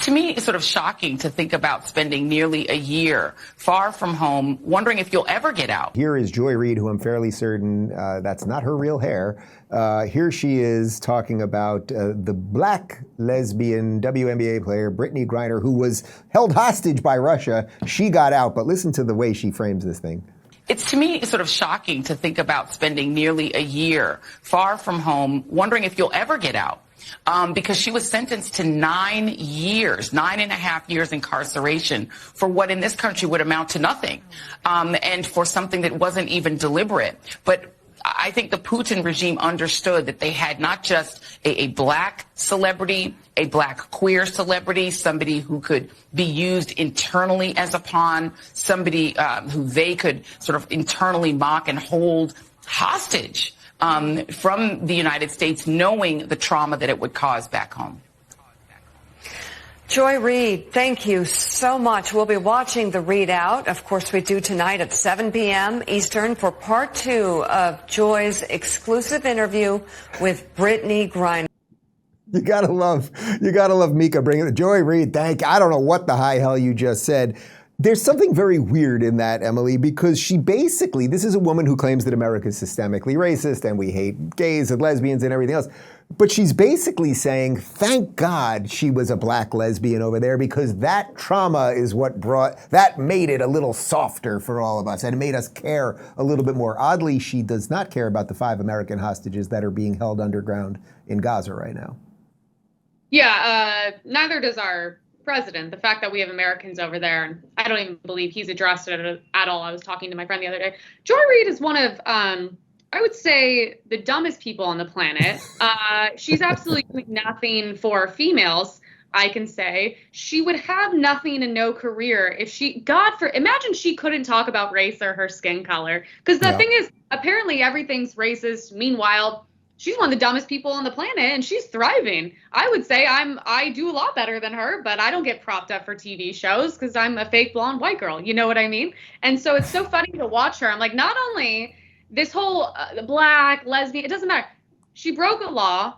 It's, to me, sort of shocking to think about spending nearly a year far from home, wondering if you'll ever get out. Here is Joy Reid, who I'm fairly certain that's not her real hair. Here she is talking about the black lesbian WNBA player, Brittney Griner, who was held hostage by Russia. She got out, but listen to the way she frames this thing. It's, to me, sort of shocking to think about spending nearly a year far from home, wondering if you'll ever get out. Because she was sentenced to 9 years, 9.5 years incarceration for what in this country would amount to nothing, and for something that wasn't even deliberate. But I think the Putin regime understood that they had not just a black celebrity, a black queer celebrity, somebody who could be used internally as a pawn, somebody who they could sort of internally mock and hold hostage from the United States, knowing the trauma that it would cause back home. Joy Reid, thank you so much. We'll be watching the readout. Of course, we do tonight at 7 p.m. Eastern for part 2 of Joy's exclusive interview with Brittney Griner. You gotta love Mika bringing it. Joy Reid, I don't know what the high hell you just said. There's something very weird in that, Emily, because she basically, this is a woman who claims that America is systemically racist and we hate gays and lesbians and everything else. But she's basically saying, thank God she was a black lesbian over there, because that trauma is what made it a little softer for all of us and it made us care a little bit more. Oddly, she does not care about the 5 American hostages that are being held underground in Gaza right now. Yeah, neither does our president. The fact that we have Americans over there, and I don't even believe he's addressed it at all. I was talking to my friend the other day. Joy Reid is one of, I would say, the dumbest people on the planet. She's absolutely doing nothing for females, I can say. She would have nothing and no career if she, imagine she couldn't talk about race or her skin color. Because the thing is, apparently everything's racist. Meanwhile, she's one of the dumbest people on the planet, and she's thriving. I would say I do a lot better than her, but I don't get propped up for TV shows because I'm a fake blonde white girl. You know what I mean? And so it's so funny to watch her. I'm like, not only this whole black, lesbian, it doesn't matter. She broke a law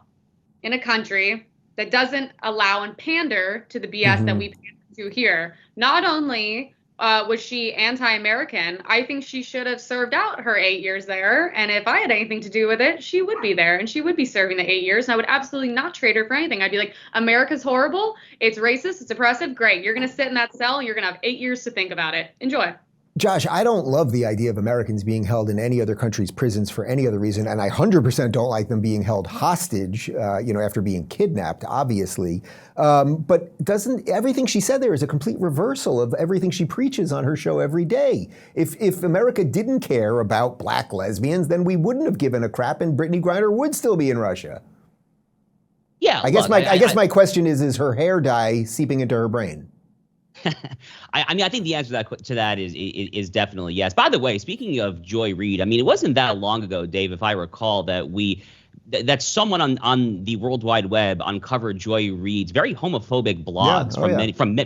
in a country that doesn't allow and pander to the BS that we pander to here. Not only was she anti-American, I think she should have served out her 8 years there. And if I had anything to do with it, she would be there and she would be serving the 8 years. And I would absolutely not trade her for anything. I'd be like, America's horrible. It's racist. It's oppressive. Great. You're going to sit in that cell. You're going to have 8 years to think about it. Enjoy. Josh, I don't love the idea of Americans being held in any other country's prisons for any other reason, and I 100% don't like them being held hostage, after being kidnapped, obviously. But doesn't everything she said there is a complete reversal of everything she preaches on her show every day? If America didn't care about black lesbians, then we wouldn't have given a crap, and Brittney Griner would still be in Russia. Yeah, I guess my question is her hair dye seeping into her brain? I think the answer to that is definitely yes. By the way, speaking of Joy Reid, I mean, it wasn't that long ago, Dave, if I recall, that someone on the World Wide Web uncovered Joy Reid's very homophobic blogs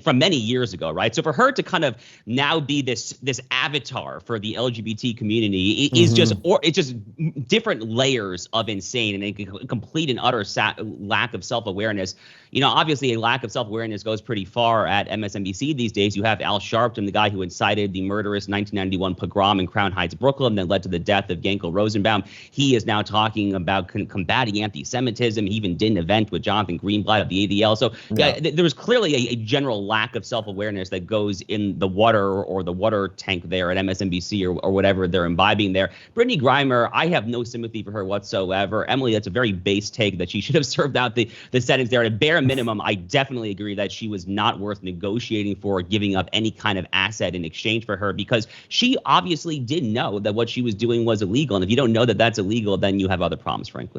from many years ago, right? So for her to kind of now be this avatar for the LGBT community is it's just different layers of insane and a complete and utter lack of self-awareness. Obviously a lack of self-awareness goes pretty far at MSNBC these days. You have Al Sharpton, the guy who incited the murderous 1991 pogrom in Crown Heights, Brooklyn, that led to the death of Yankel Rosenbaum. He is now talking about combating anti-Semitism. He even did an event with Jonathan Greenblatt of the ADL. So there was clearly a general lack of self-awareness that goes in the water or the water tank there at MSNBC or whatever they're imbibing there. Brittney Griner, I have no sympathy for her whatsoever. Emily, that's a very base take that she should have served out the sentence there. At a bare minimum, I definitely agree that she was not worth negotiating for, giving up any kind of asset in exchange for her, because she obviously did know that what she was doing was illegal. And if you don't know that that's illegal, then you have other problems, frankly.